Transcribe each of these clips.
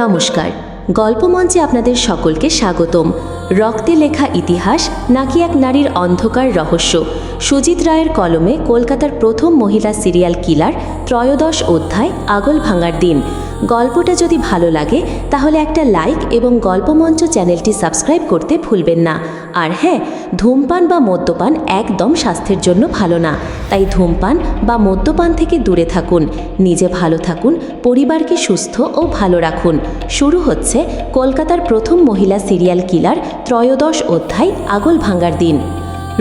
নমস্কার, গল্পমঞ্চে আপনাদের সকলকে স্বাগতম। রক্তে লেখা ইতিহাস নাকি এক নারীর অন্ধকার রহস্য? সুজিত রায়ের কলমে কলকাতার প্রথম মহিলা সিরিয়াল কিলার, ত্রয়োদশ অধ্যায়, আগল ভাঙার দিন। গল্পটা যদি ভালো লাগে তাহলে একটা লাইক এবং গল্পমঞ্চ চ্যানেলটি সাবস্ক্রাইব করতে ভুলবেন না। আর হ্যাঁ, ধূমপান বা মদ্যপান একদম স্বাস্থ্যের জন্য ভালো না, তাই ধূমপান বা মদ্যপান থেকে দূরে থাকুন। নিজে ভালো থাকুন, পরিবারকে সুস্থ ও ভালো রাখুন। শুরু হচ্ছে কলকাতার প্রথম মহিলা সিরিয়াল কিলার, ত্রয়োদশ অধ্যায়, আগল ভাঙার দিন।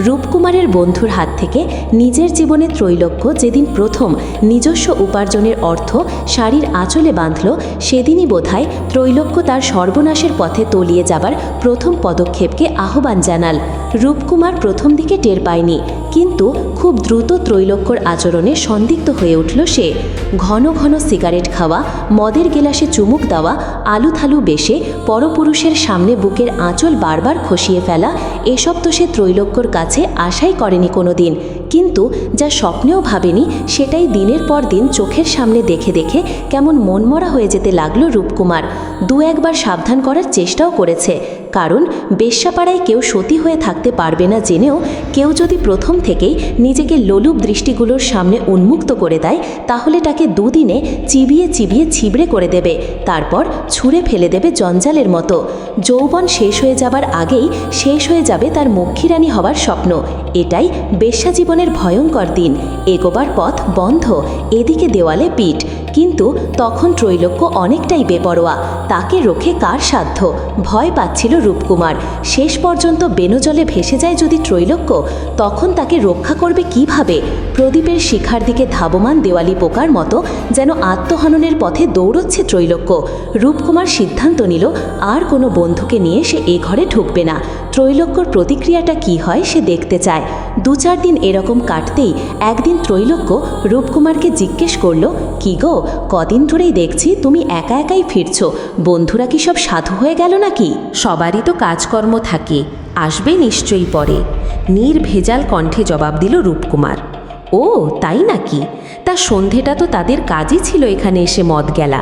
রূপকুমারের বন্ধুর হাত থেকে নিজের জীবনে ত্রৈলোক্য যেদিন প্রথম নিজস্ব উপার্জনের অর্থ শাড়ির আঁচলে বাঁধল, সেদিনই বোধহয় ত্রৈলোক্য তার সর্বনাশের পথে তলিয়ে যাবার প্রথম পদক্ষেপকে আহ্বান জানাল। রূপকুমার প্রথম দিকে টের পায়নি, কিন্তু খুব দ্রুত ত্রৈলোক্যর আচরণে সন্দিগ্ধ হয়ে উঠল সে। ঘন ঘন সিগারেট খাওয়া, মদের গেলাসে চুমুক দেওয়া, আলুথালু বেশে পরপুরুষের সামনে বুকের আঁচল বারবার খসিয়ে ফেলা, এসব তো সে ত্রৈলোক্যর কাছে আশাই করেনি কোনো দিন। কিন্তু যা স্বপ্নেও ভাবেনি, সেটাই দিনের পর দিন চোখের সামনে দেখে দেখে কেমন মনমরা হয়ে যেতে লাগলো রূপকুমার। দু একবার সাবধান করার চেষ্টাও করেছে, কারণ বেশ্যাপাড়ায় কেউ সতী হয়ে থাকতে পারবে না জেনেও কেউ যদি প্রথম থেকেই নিজেকে লোলুপ দৃষ্টিগুলোর সামনে উন্মুক্ত করে দেয়, তাহলে তাকে দুদিনে চিবিয়ে চিবিয়ে ছিবড়ে করে দেবে, তারপর ছুঁড়ে ফেলে দেবে জঞ্জালের মতো। যৌবন শেষ হয়ে যাবার আগেই শেষ হয়ে যাবে তার মক্ষীরানী হওয়ার স্বপ্ন। এটাই বেশ্যা জীবনের ভয়ঙ্কর দিন। এগোবার পথ বন্ধ, এদিকে দেওয়ালে পিঠ। কিন্তু তখন ত্রৈলোক্য অনেকটাই বেপরোয়া। তাকে রোখে কার সাধ্য? ভয় পাচ্ছিল রূপকুমার। শেষ পর্যন্ত বেনজলে ভেসে যায় যদি ত্রৈলোক্য, তখন তাকে রক্ষা করবে কিভাবে? প্রদীপের শিখার দিকে ধাবমান দেওয়ালি পোকার মতো যেন আত্মহননের পথে দৌড়চ্ছে ত্রৈলোক্য। রূপকুমার সিদ্ধান্ত নিল আর কোনো বন্ধুকে নিয়ে সে এ ঘরে ঢুকবে না। ত্রৈলোক্যর প্রতিক্রিয়াটা কি হয় সে দেখতে চায়। 2-4 দিন এরকম কাটতেই একদিন ত্রৈলোক্য রূপকুমারকে জিজ্ঞেস করল, কি গো, কদিন ধরেই দেখছি তুমি একা একাই ফিরছো, বন্ধুরা কি সব সাধু হয়ে গেল নাকি? সবারই তো কাজকর্ম থাকে, আসবে নিশ্চয়ই পরে। নির্ভেজাল কণ্ঠে জবাব দিল রূপকুমার। ও তাই নাকি? তা সন্ধেটা তো তাদের কাজই ছিল এখানে এসে মদ গেলা,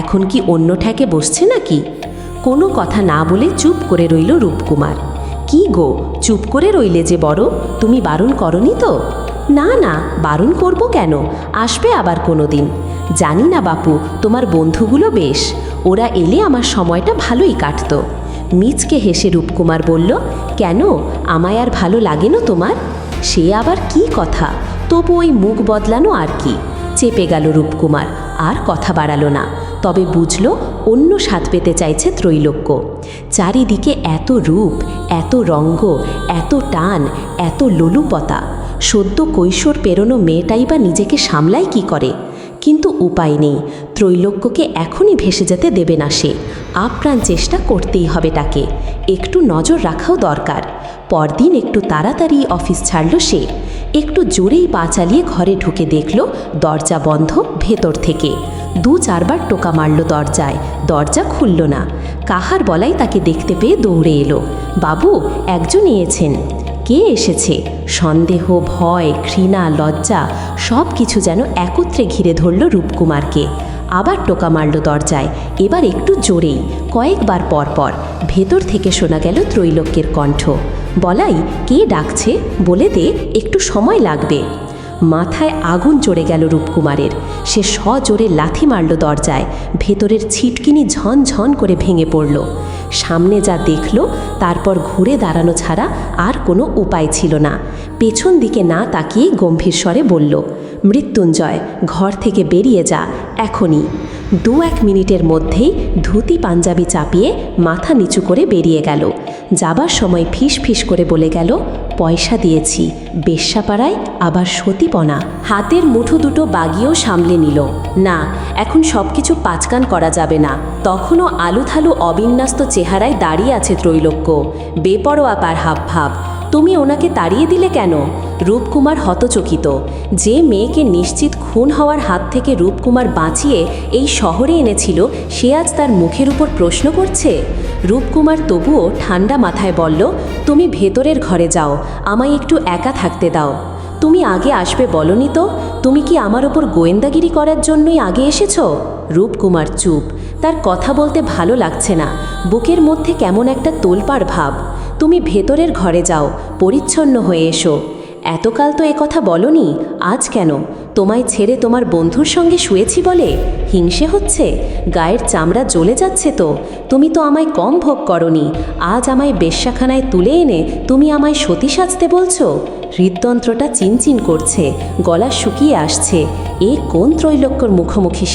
এখন কি অন্য ঠেকে বসছে নাকি? কোনো কথা না বলে চুপ করে রইল রূপকুমার। কি গো, চুপ করে রইলে যে বড়, তুমি বারণ করনি তো? না না, বারণ করব কেন, আসবে আবার কোনো দিন। জানি না বাপু, তোমার বন্ধুগুলো বেশ, ওরা এলে আমার সময়টা ভালোই কাটত। মিচকে হেসে রূপকুমার বলল, কেন, আমায় আর ভালো লাগে না তোমার? সে আবার কি কথা, তবু ওই মুখ বদলানো আর কি। চেপে গেল রূপকুমার, আর কথা বাড়ালো না। তবে বুঝল অন্য স্বাদ পেতে চাইছে ত্রৈলোক্য। চারিদিকে এত রূপ, এত রঙ্গ, এত টান, এত লোলুপতা। সদ্য কৈশোর পেরোনো মেয়েটাই বা নিজেকে সামলায় কি করে? কিন্তু উপায় নেই, ত্রৈলোক্যকে এখনই ভেসে যেতে দেবে না সে। আপ্রাণ চেষ্টা করতেই হবে তাকে। একটু নজর রাখাও দরকার। পরদিন একটু তাড়াতাড়ি অফিস ছাড়ল সে। একটু জোরেই পা চালিয়ে ঘরে ঢুকে দেখল দরজা বন্ধ ভেতর থেকে। 2-4 বার টোকা মারল দরজায়, দরজা খুলল না। কাহার বলাই তাকে দেখতে পেয়ে দৌড়ে এলো। বাবু, একজন এসেছেন। কে এসেছে? সন্দেহ, ভয়, ঘৃণা, লজ্জা সব কিছু যেন একত্রে ঘিরে ধরল রূপকুমারকে। আবার টোকা মারল দরজায়, এবার একটু জোরেই, কয়েকবার পরপর। ভেতর থেকে শোনা গেল ত্রৈলোক্যের কণ্ঠ। বলাই, কে ডাকছে? বলে দে, একটু সময় লাগবে। মাথায় আগুন চড়ে গেল রূপকুমারের। সে সজোরে লাথি মারল দরজায়। ভেতরের ছিটকিনি ঝনঝন করে ভেঙে পড়ল। সামনে যা দেখল, তারপর ঘুরে দাঁড়ানো ছাড়া আর কোনো উপায় ছিল না। পেছন দিকে না তাকিয়ে গম্ভীর স্বরে বলল, মৃত্যুঞ্জয়, ঘর থেকে বেরিয়ে যা এখনই। 2-1 মিনিটের মধ্যেই ধুতি পাঞ্জাবি চাপিয়ে মাথা নিচু করে বেরিয়ে গেল। যাবার সময় ফিস ফিস করে বলে গেল, পয়সা দিয়েছি, বেশ্যাপাড়ায় আবার সতীপনা। হাতের মুঠো দুটো বাগিয়েও সামলে নিল। না, এখন সব কিছু পাঁচকান করা যাবে না। তখনও আলুথালু অবিন্যস্ত চেহারায় দাঁড়িয়ে আছে ত্রৈলোক্য, বেপরোয়া পার হাবভাব। তুমি ওনাকে তাড়িয়ে দিলে কেন? রূপকুমার হতচকিত। যে মেয়েকে নিশ্চিত খুন হওয়ার হাত থেকে রূপকুমার বাঁচিয়ে এই শহরে এনেছিল, সে আজ তার মুখের উপর প্রশ্ন করছে। রূপকুমার তবুও ঠান্ডা মাথায় বলল, তুমি ভেতরের ঘরে যাও, আমায় একটু একা থাকতে দাও। তুমি আগে আসবে বলনি তো? তুমি কি আমার ওপর গোয়েন্দাগিরি করার জন্যই আগে এসেছো? রূপকুমার চুপ। তার কথা বলতে ভালো লাগছে না, বুকের মধ্যে কেমন একটা তোলপাড় ভাব। তুমি ভেতরের ঘরে যাও, পরিচ্ছন্ন হয়ে এসো। এতকাল তো কথা বলনি, আজ কেন? তোমায় ছেড়ে তোমার বন্ধুর সঙ্গে শুয়েছি বলে হিংসে হচ্ছে? গায়ের চামড়া জ্বলে যাচ্ছে তো? তুমি তো আমায় কম ভোগ করনি, আজ আমায় বেশ্যাখানায় তুলে এনে তুমি আমায় সতী সাজতে বলছো? হৃদযন্ত্রটা চিনচিন করছে, গলা শুকিয়ে আসছে। এ কোন ত্রৈলোক্যর মুখোমুখি?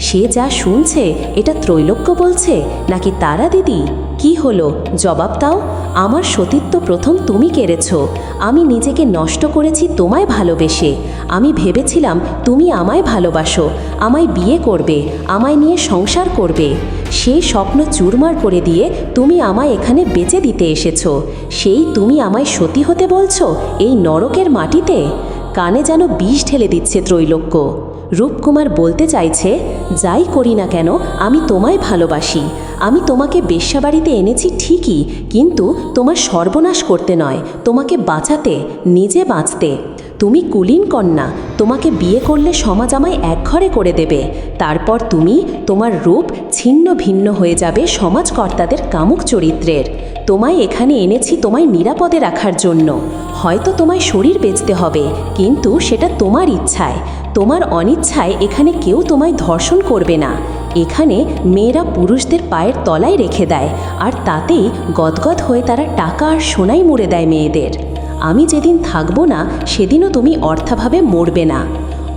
সে যা শুনছে এটা ত্রৈলোক্য বলছে নাকি তারা দিদি? কি হলো, জবাব দাও। আমার সতীত্ব প্রথম তুমি কেড়েছ। আমি নিজেকে নষ্ট করেছি তোমায় ভালোবেসে। আমি ভেবেছিলাম তুমি আমায় ভালোবাসো, আমায় বিয়ে করবে, আমায় নিয়ে সংসার করবে। সেই স্বপ্ন চুরমার করে দিয়ে তুমি আমায় এখানে বেচে দিতে এসেছো। সেই তুমি আমায় সতী হতে বলছো এই নরকের মাটিতে? কানে যেন বিষ ঢেলে দিচ্ছে ত্রৈলোক্য। রূপকুমার বলতে চাইছে, যাই করি না কেন আমি তোমায় ভালোবাসি। আমি তোমাকে বেশ্যাবাড়িতে এনেছি ঠিকই, কিন্তু তোমার সর্বনাশ করতে নয়, তোমাকে বাঁচাতে, নিজে বাঁচতে। তুমি কুলীন কন্যা, তোমাকে বিয়ে করলে সমাজ আমায় একঘরে করে দেবে। তারপর তুমি, তোমার রূপ ছিন্ন ভিন্ন হয়ে যাবে সমাজকর্তাদের কামুক চরিত্রের। তোমায় এখানে এনেছি তোমায় নিরাপদে রাখার জন্য। হয়তো তোমায় শরীর বেচতে হবে, কিন্তু সেটা তোমার ইচ্ছায়। তোমার অনিচ্ছায় এখানে কেউ তোমায় ধর্ষণ করবে না। এখানে মেয়েরা পুরুষদের পায়ের তলায় রেখে দেয়, আর তাতেই গদগদ হয়ে তারা টাকা আর সোনাই মুড়ে দেয় মেয়েদের। আমি যেদিন থাকবো না সেদিনও তুমি অর্থাভাবে মরবে না।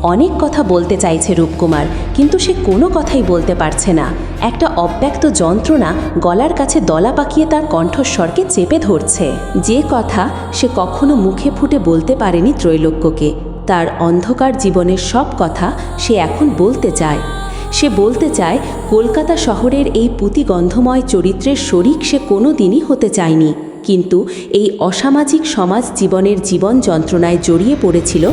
অনেক কথা বলতে চাইছে রূপকুমার, কিন্তু সে কোনো কথাই বলতে পারছে না। একটা অব্যক্ত যন্ত্রণা গলার কাছে দলা পাকিয়ে তার কণ্ঠস্বরকে চেপে ধরছে। যে কথা সে কখনো মুখে ফুটে বলতে পারেনি ত্রৈলোক্যকে, তার অন্ধকার জীবনের সব কথা সে এখন বলতে চায়। সে বলতে চায়, কলকাতা শহরের এই পুঁতিগন্ধময় চরিত্রের শরিক সে কোনো দিনই হতে চায়নি, কিন্তু এই অসামাজিক সমাজ জীবনের জীবন যন্ত্রণায় জড়িয়ে পড়েছিল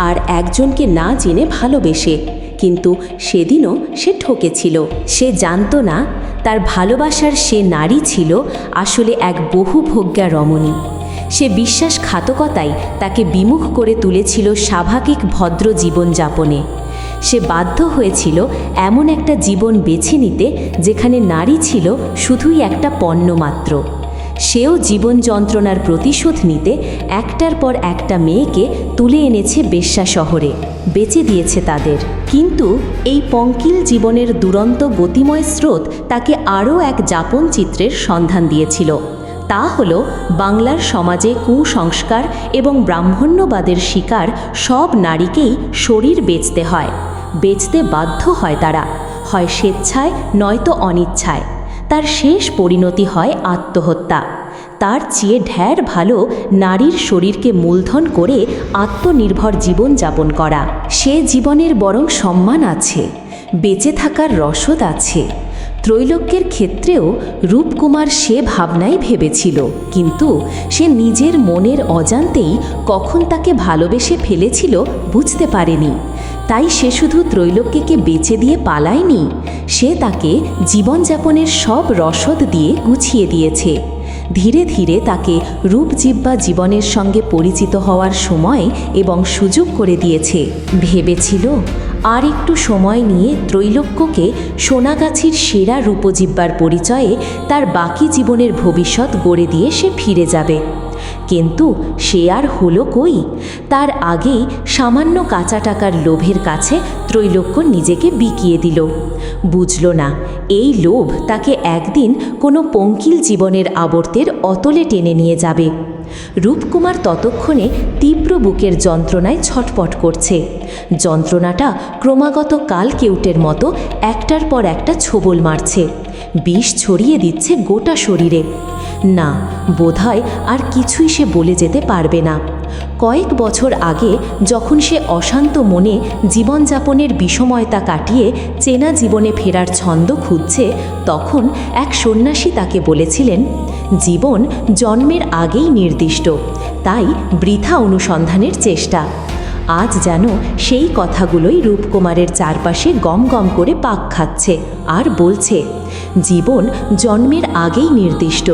আর একজনকে না জেনে ভালোবেসে। কিন্তু সেদিনও সে ঠকেছিল। সে জানত না তার ভালোবাসার সে নারী ছিল আসলে এক বহুভোগ্যা রমণী। সে বিশ্বাসঘাতকতাই তাকে বিমুখ করে তুলেছিল স্বাভাবিক ভদ্র জীবনযাপনে। সে বাধ্য হয়েছিল এমন একটা জীবন বেছে নিতে যেখানে নারী ছিল শুধুই একটা পণ্য মাত্র। সেও জীবন যন্ত্রণার প্রতিশোধ নিতে একটার পর একটা মেয়েকে তুলে এনেছে বেশ্যা শহরে, বেচে দিয়েছে তাদের। কিন্তু এই পঙ্কিল জীবনের দুরন্ত গতিময় স্রোত তাকে আরও এক যাপন চিত্রের সন্ধান দিয়েছিল। তা হলো বাংলার সমাজে কুসংস্কার এবং ব্রাহ্মণ্যবাদের শিকার সব নারীকেই শরীর বেচতে হয়, বেচতে বাধ্য হয় তারা, হয় স্বেচ্ছায় নয়তো অনিচ্ছায়। তার শেষ পরিণতি হয় আত্মহত্যা। তার চেয়ে ঢের ভালো নারীর শরীরকে মূলধন করে আত্মনির্ভর জীবনযাপন করা। সে জীবনের বরং সম্মান আছে, বেঁচে থাকার রসদ আছে। ত্রৈলোক্যের ক্ষেত্রেও রূপকুমার সে ভাবনাই ভেবেছিল, কিন্তু সে নিজের মনের অজান্তেই কখন তাকে ভালোবেসে ফেলেছিল বুঝতে পারেনি। তাই সে শুধু ত্রৈলোক্যকে বেচে দিয়ে পালায়নি, সে তাকে জীবনযাপনের সব রসদ দিয়ে গুছিয়ে দিয়েছে। ধীরে ধীরে তাকে রূপজিহ্বা জীবনের সঙ্গে পরিচিত হওয়ার সময় এবং সুযোগ করে দিয়েছে। ভেবেছিল আর একটু সময় নিয়ে ত্রৈলোক্যকে সোনাগাছির সেরা রূপজিহ্বার পরিচয়ে তার বাকি জীবনের ভবিষ্যৎ গড়ে দিয়ে সে ফিরে যাবে। কিন্তু সে আর হলো কই? তার আগেই সামান্য কাঁচা টাকার লোভের কাছে ত্রৈলোক্য নিজেকে বিকিয়ে দিল। বুঝল না এই লোভ তাকে একদিন কোনো পঙ্কিল জীবনের আবর্তের অতলে টেনে নিয়ে যাবে। রূপকুমার ততক্ষণে তীব্র বুকের যন্ত্রণায় ছটপট করছে। যন্ত্রণাটা ক্রমাগত কালকেউটের মতো একটার পর একটা ছোবল মারছে, বিষ ছড়িয়ে দিচ্ছে গোটা শরীরে। না, বোধহয় আর কিছুই সে বলে যেতে পারবে না। কয়েক বছর আগে যখন সে অশান্ত মনে জীবনযাপনের বিষময়তা কাটিয়ে চেনা জীবনে ফেরার ছন্দ খুঁজছে, তখন এক সন্ন্যাসী তাকে বলেছিলেন, জীবন জন্মের আগেই নির্দিষ্ট, তাই বৃথা অনুসন্ধানের চেষ্টা। আজ যেন সেই কথাগুলোই রূপকুমারের চারপাশে গম গম করে পাক খাচ্ছে আর বলছে, জীবন জন্মের আগেই নির্দিষ্ট।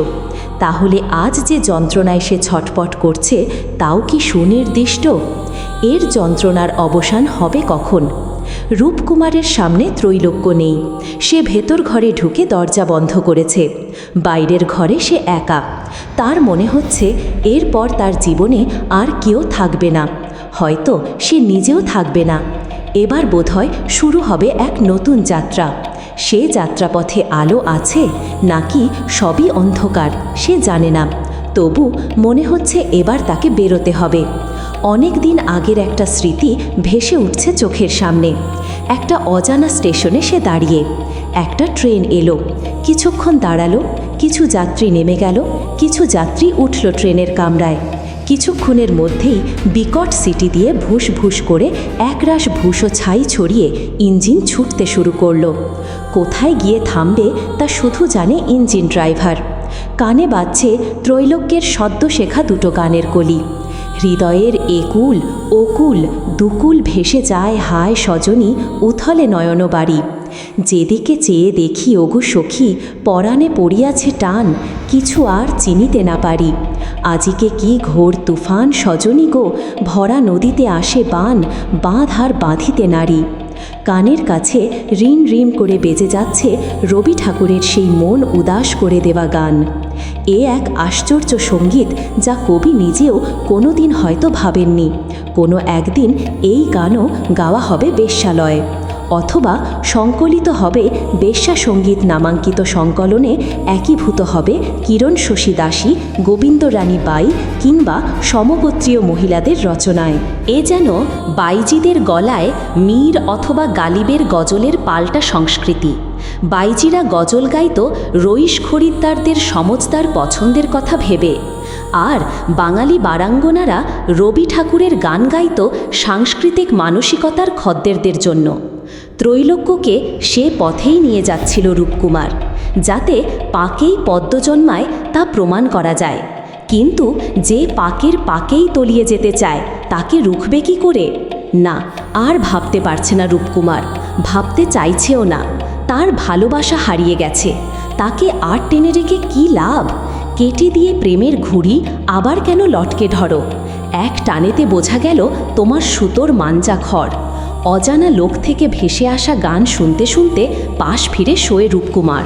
তাহলে আজ যে যন্ত্রণায় সে ছটপট করছে তাও কি সুনির্দিষ্ট? এর যন্ত্রণার অবসান হবে কখন? রূপকুমারের সামনে ত্রৈলোক্য নেই। সে ভেতর ঘরে ঢুকে দরজা বন্ধ করেছে। বাইরের ঘরে সে একা। তার মনে হচ্ছে এরপর তার জীবনে আর কেউ থাকবে না, হয়তো সে নিজেও থাকবে না। এবার বোধহয় শুরু হবে এক নতুন যাত্রা। সে যাত্রাপথে আলো আছে নাকি সবই অন্ধকার সে জানে না, তবু মনে হচ্ছে এবার তাকে বেরোতে হবে। অনেক দিন আগের একটা স্মৃতি ভেসে উঠছে চোখের সামনে। একটা অজানা স্টেশনে সে দাঁড়িয়ে। একটা ট্রেন এলো, কিছুক্ষণ দাঁড়ালো, কিছু যাত্রী নেমে গেল, কিছু যাত্রী উঠল ট্রেনের কামরায়। কিছুক্ষণের মধ্যেই বিকট সিটি দিয়ে ভুস ভুস করে একরাশ ভুসো ছাই ছড়িয়ে ইঞ্জিন ছুটতে শুরু করলো। কোথায় গিয়ে থামবে তা শুধু জানে ইঞ্জিন ড্রাইভার। কানে বাজছে ত্রৈলোক্যের সদ্য শেখা দুটো গানের কলি। হৃদয়ের একুল ওকুল দুকুল ভেসে যায় হায় সজনী উথলে নয়ন বাড়ি। যেদিকে চেয়ে দেখি ওগো সখী পরাণে পড়িয়াছে টান, কিছু আর চিনিতে না পারি। আজিকে কি ঘোর তুফান সজনী গো, ভরা নদীতে আসে বান, বাঁধ আর বাঁধিতে নারী। কানের কাছে রিন রিম করে বেজে যাচ্ছে রবি ঠাকুরের সেই মন উদাস করে দেওয়া গান। এ এক আশ্চর্য সঙ্গীত যা কবি নিজেও কোনো দিন হয়তো ভাবেননি। কোনো একদিন এই গানও গাওয়া হবে বেশ্যালয়ে, অথবা সংকলিত হবে বেশ্যা সঙ্গীত নামাঙ্কিত সংকলনে, একীভূত হবে কিরণ শশী দাসী, গোবিন্দ রানী বাই কিংবা সমগোত্রীয় মহিলাদের রচনায়। এ যেন বাইজিদের গলায় মীর অথবা গালিবের গজলের পাল্টা সংস্কৃতি। বাইজিরা গজল গাইত রইশ খরিদ্দারদের সমজদার পছন্দের কথা ভেবে, আর বাঙালি বারাঙ্গনারা রবি ঠাকুরের গান গাইত সাংস্কৃতিক মানসিকতার খদ্দেরদের জন্য। ত্রৈলোক্যকে সে পথেই নিয়ে যাচ্ছিল রূপকুমার, যাতে পাকেই পদ্ম জন্মায় তা প্রমাণ করা যায়। কিন্তু যে পাকেই তলিয়ে যেতে চায় তাকে রুখবে কি করে? না, আর ভাবতে পারছে না রূপকুমার, ভাবতে চাইছেও না। তার ভালোবাসা হারিয়ে গেছে, তাকে আর টেনে রেখে কী লাভ? কেটে দিয়ে প্রেমের ঘুড়ি আবার কেন লটকে ধরো? এক টানেতে বোঝা গেল তোমার সুতোর মাঞ্জা খড়। অজানা লোক থেকে ভেসে আসা গান শুনতে শুনতে পাশ ফিরে শোয়ে রূপকুমার।